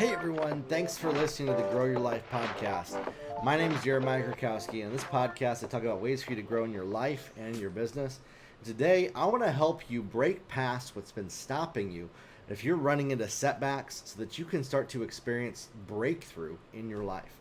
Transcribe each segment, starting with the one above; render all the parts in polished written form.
Hey everyone, thanks for listening to the Grow Your Life podcast. My name is Jeremiah Krakowski, and in this podcast I talk about ways for you to grow in your life and your business. Today I want to help you break past what's been stopping you if you're running into setbacks so that you can start to experience breakthrough in your life.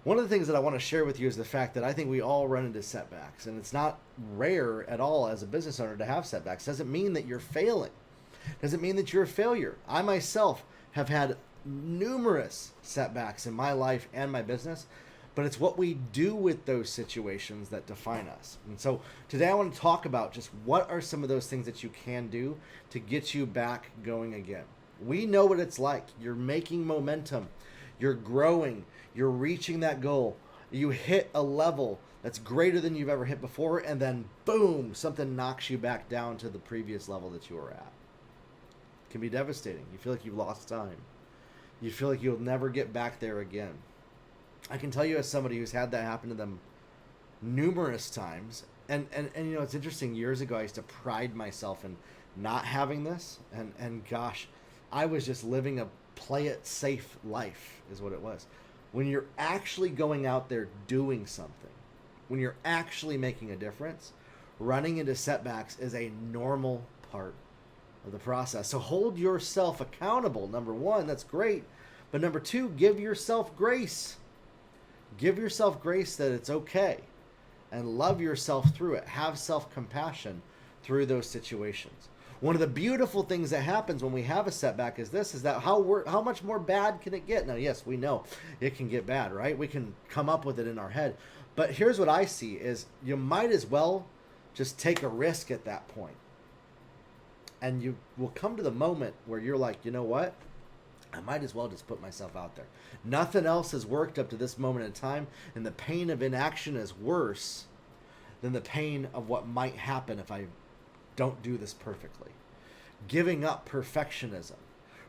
One of the things that I want to share with you is the fact that I think we all run into setbacks, and it's not rare at all as a business owner to have setbacks. Doesn't mean that you're failing. Doesn't mean that you're a failure. I myself have had numerous setbacks in my life and my business, but it's what we do with those situations that define us. And so today I want to talk about just what are some of those things that you can do to get you back going again. We know what it's like. You're making momentum. You're growing. You're reaching that goal. You hit a level that's greater than you've ever hit before, and then boom, something knocks you back down to the previous level that you were at. It can be devastating. You feel like you've lost time. You feel like you'll never get back there again. I can tell you as somebody who's had that happen to them numerous times, and you know, it's interesting, years ago I used to pride myself in not having this, and gosh, I was just living a play it safe life is what it was. When you're actually going out there doing something, when you're actually making a difference, running into setbacks is a normal part of the process. So hold yourself accountable. Number one, that's great. But number two, give yourself grace. Give yourself grace that it's okay. And love yourself through it. Have self-compassion through those situations. One of the beautiful things that happens when we have a setback is that how much more bad can it get? Now, yes, we know it can get bad, right? We can come up with it in our head. But here's what I see is you might as well just take a risk at that point. And you will come to the moment where you're like, you know what? I might as well just put myself out there. Nothing else has worked up to this moment in time, and the pain of inaction is worse than the pain of what might happen if I don't do this perfectly. Giving up perfectionism.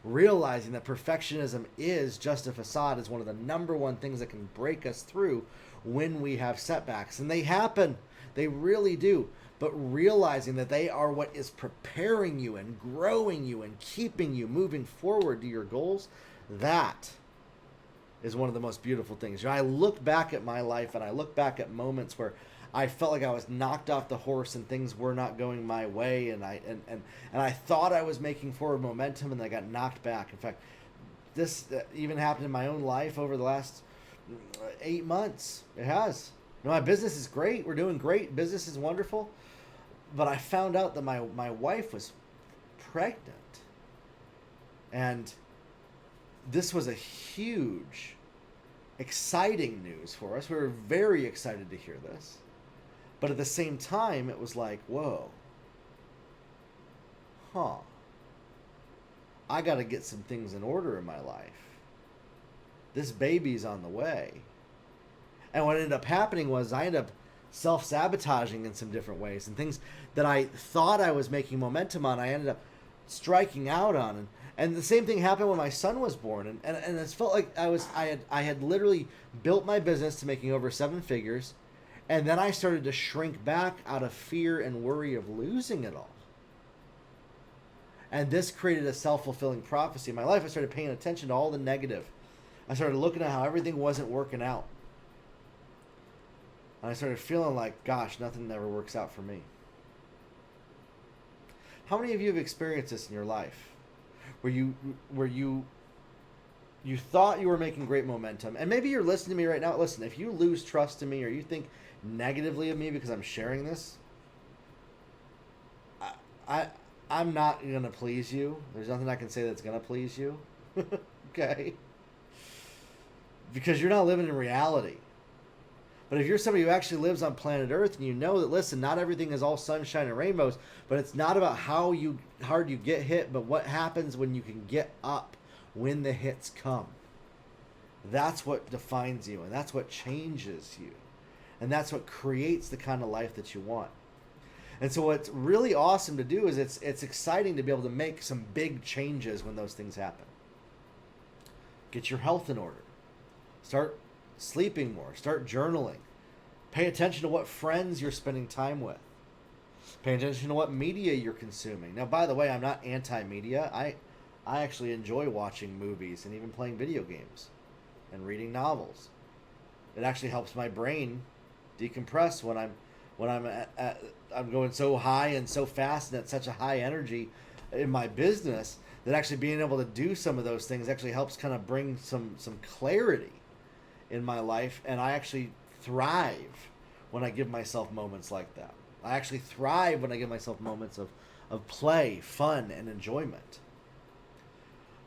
Realizing that perfectionism is just a facade is one of the number one things that can break us through when we have setbacks. And they happen. They really do. But realizing that they are what is preparing you and growing you and keeping you moving forward to your goals, that is one of the most beautiful things. You know, I look back at my life and I look back at moments where I felt like I was knocked off the horse and things were not going my way, and I thought I was making forward momentum, and I got knocked back. In fact, this even happened in my own life over the last 8 months. It has. You know, my business is great. We're doing great. Business is wonderful. But I found out that my wife was pregnant. And this was a huge, exciting news for us. We were very excited to hear this. But at the same time, it was like, whoa. I got to get some things in order in my life. This baby's on the way. And what ended up happening was I ended up self-sabotaging in some different ways, and things that I thought I was making momentum on, I ended up striking out on. And the same thing happened when my son was born. And it felt like I had literally built my business to making over 7 figures, and then I started to shrink back out of fear and worry of losing it all. And this created a self-fulfilling prophecy in my life. I started paying attention to all the negative. I started looking at how everything wasn't working out. And I started feeling like, gosh, nothing ever works out for me. How many of you have experienced this in your life? Where you thought you were making great momentum, and maybe you're listening to me right now. Listen, if you lose trust in me or you think negatively of me because I'm sharing this, I'm not going to please you. There's nothing I can say that's going to please you. Okay? Because you're not living in reality. But if you're somebody who actually lives on planet Earth and you know that, listen, not everything is all sunshine and rainbows, but it's not about how hard you get hit, but what happens when you can get up when the hits come. That's what defines you, and that's what changes you. And that's what creates the kind of life that you want. And so what's really awesome to do is it's exciting to be able to make some big changes when those things happen. Get your health in order. Start sleeping more. Start journaling. Pay attention to what friends you're spending time with. Pay attention to what media you're consuming. Now, by the way, I'm not anti-media. I actually enjoy watching movies and even playing video games and reading novels. It actually helps my brain decompress when I'm going so high and so fast and at such a high energy in my business that actually being able to do some of those things actually helps kind of bring some clarity in my life, and I actually thrive when I give myself moments like that. I actually thrive when I give myself moments of play, fun, and enjoyment.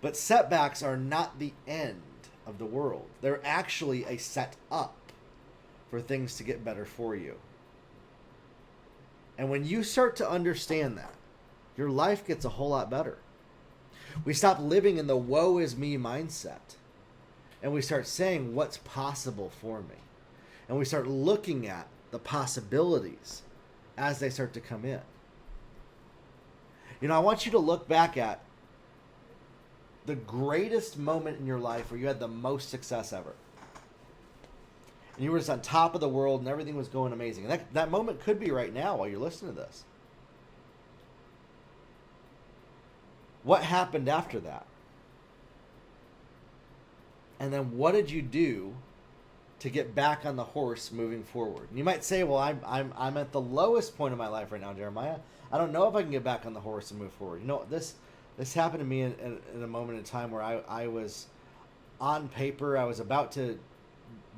But setbacks are not the end of the world. They're actually a setup for things to get better for you. And when you start to understand that, your life gets a whole lot better. We stop living in the woe is me mindset. And we start saying what's possible for me. And we start looking at the possibilities as they start to come in. You know, I want you to look back at the greatest moment in your life where you had the most success ever. And you were just on top of the world and everything was going amazing. And that moment could be right now while you're listening to this. What happened after that? And then what did you do to get back on the horse moving forward? And you might say, well, I'm at the lowest point of my life right now, Jeremiah. I don't know if I can get back on the horse and move forward. You know, this happened to me in a moment in time where I was on paper. I was about to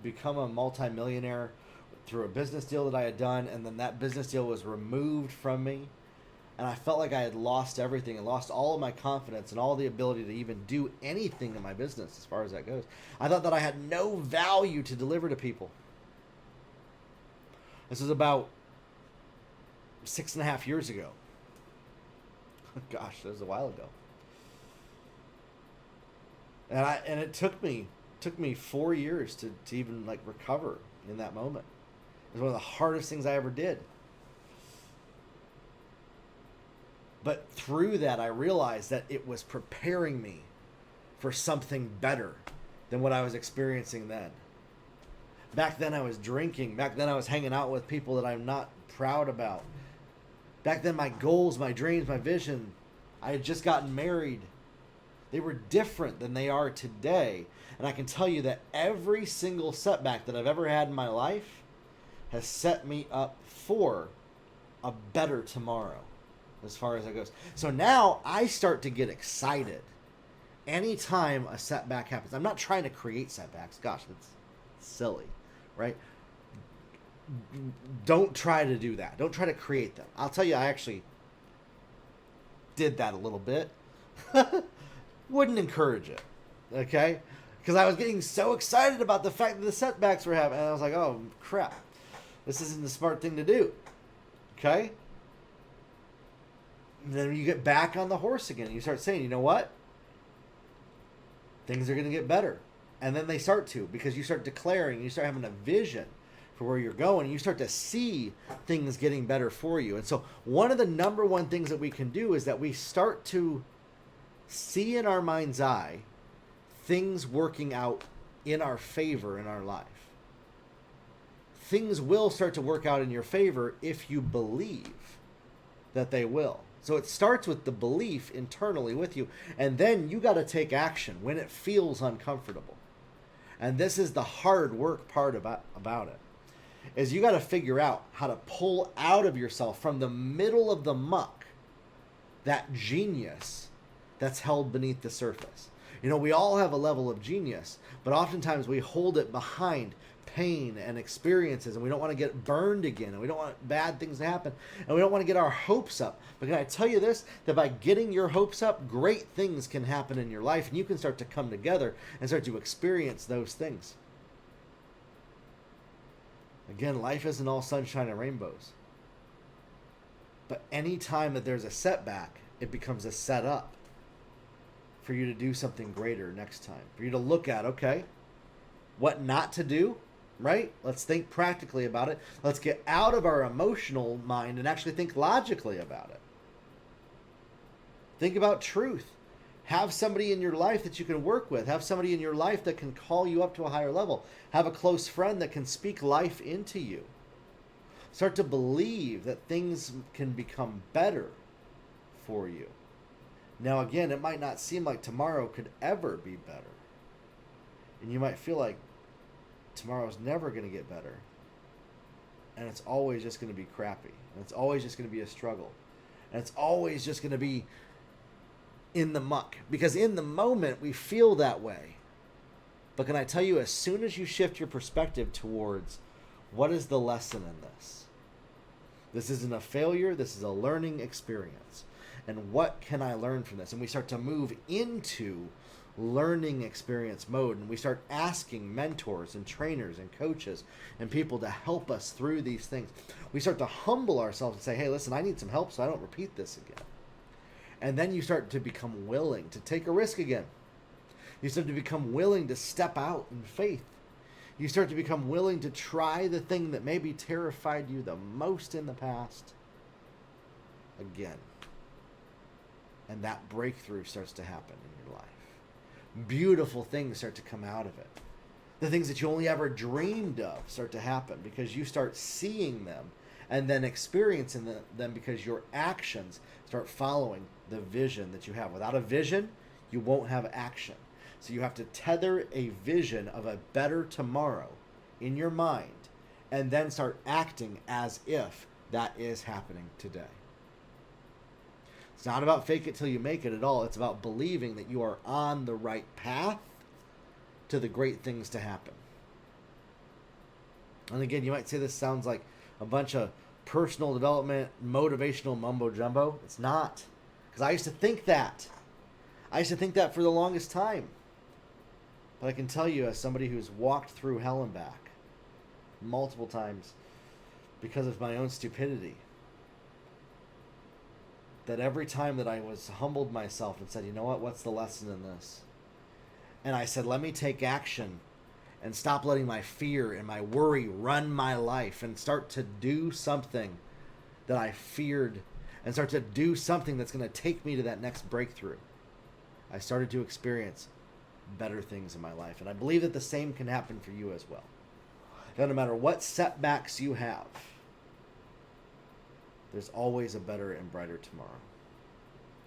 become a multimillionaire through a business deal that I had done, and then that business deal was removed from me. And I felt like I had lost everything and lost all of my confidence and all the ability to even do anything in my business as far as that goes. I thought that I had no value to deliver to people. This was about 6.5 years ago. Gosh, that was a while ago. And it took me 4 years to even like recover in that moment. It was one of the hardest things I ever did. But through that, I realized that it was preparing me for something better than what I was experiencing then. Back then I was drinking. Back then I was hanging out with people that I'm not proud about. Back then my goals, my dreams, my vision, I had just gotten married. They were different than they are today. And I can tell you that every single setback that I've ever had in my life has set me up for a better tomorrow. As far as it goes. So now I start to get excited anytime a setback happens. I'm not trying to create setbacks. Gosh, that's silly, right? Don't try to do that. Don't try to create them. I'll tell you, I actually did that a little bit. Wouldn't encourage it, okay? Because I was getting so excited about the fact that the setbacks were happening. And I was like, oh, crap. This isn't the smart thing to do, okay? Then you get back on the horse again. You start saying, you know what? Things are going to get better. And then they start to, because you start declaring, you start having a vision for where you're going, and you start to see things getting better for you. And so one of the number one things that we can do is that we start to see in our mind's eye things working out in our favor in our life. Things will start to work out in your favor if you believe that they will. So it starts with the belief internally with you, and then you got to take action when it feels uncomfortable. And this is the hard work part about it, is you got to figure out how to pull out of yourself from the middle of the muck that genius that's held beneath the surface. You know, we all have a level of genius, but oftentimes we hold it behind pain and experiences, and we don't want to get burned again, and we don't want bad things to happen, and we don't want to get our hopes up. But can I tell you this, that by getting your hopes up, great things can happen in your life, and you can start to come together and start to experience those things. Again, life isn't all sunshine and rainbows. But any time that there's a setback, it becomes a setup for you to do something greater next time. For you to look at, okay, what not to do, right? Let's think practically about it. Let's get out of our emotional mind and actually think logically about it. Think about truth. Have somebody in your life that you can work with. Have somebody in your life that can call you up to a higher level. Have a close friend that can speak life into you. Start to believe that things can become better for you. Now, again, it might not seem like tomorrow could ever be better. And you might feel like tomorrow's never going to get better. And it's always just going to be crappy. And it's always just going to be a struggle. And it's always just going to be in the muck. Because in the moment, we feel that way. But can I tell you, as soon as you shift your perspective towards what is the lesson in this? This isn't a failure. This is a learning experience. And what can I learn from this? And we start to move into learning experience mode. And we start asking mentors and trainers and coaches and people to help us through these things. We start to humble ourselves and say, hey, listen, I need some help so I don't repeat this again. And then you start to become willing to take a risk again. You start to become willing to step out in faith. You start to become willing to try the thing that maybe terrified you the most in the past again. And that breakthrough starts to happen in your life. Beautiful things start to come out of it. The things that you only ever dreamed of start to happen because you start seeing them and then experiencing them because your actions start following the vision that you have. Without a vision, you won't have action. So you have to tether a vision of a better tomorrow in your mind and then start acting as if that is happening today. It's not about fake it till you make it at all. It's about believing that you are on the right path to the great things to happen. And again, you might say this sounds like a bunch of personal development, motivational mumbo jumbo. It's not. Because I used to think that. I used to think that for the longest time. But I can tell you, as somebody who's walked through hell and back multiple times because of my own stupidity, that every time that I was humbled myself and said, you know what, what's the lesson in this? And I said, let me take action and stop letting my fear and my worry run my life and start to do something that I feared and start to do something that's going to take me to that next breakthrough. I started to experience better things in my life. And I believe that the same can happen for you as well. No matter what setbacks you have, there's always a better and brighter tomorrow.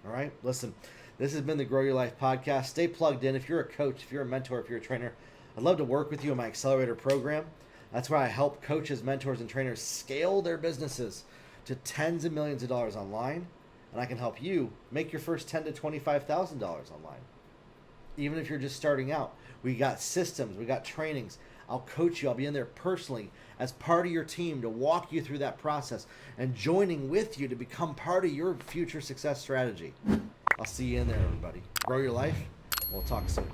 All right? Listen, this has been the Grow Your Life podcast. Stay plugged in. If you're a coach, if you're a mentor, if you're a trainer, I'd love to work with you in my accelerator program. That's where I help coaches, mentors, and trainers scale their businesses to tens of millions of dollars online. And I can help you make your first $10,000 to $25,000 online. Even if you're just starting out. We got systems. We got trainings. I'll coach you. I'll be in there personally as part of your team to walk you through that process and joining with you to become part of your future success strategy. I'll see you in there, everybody. Grow your life. We'll talk soon.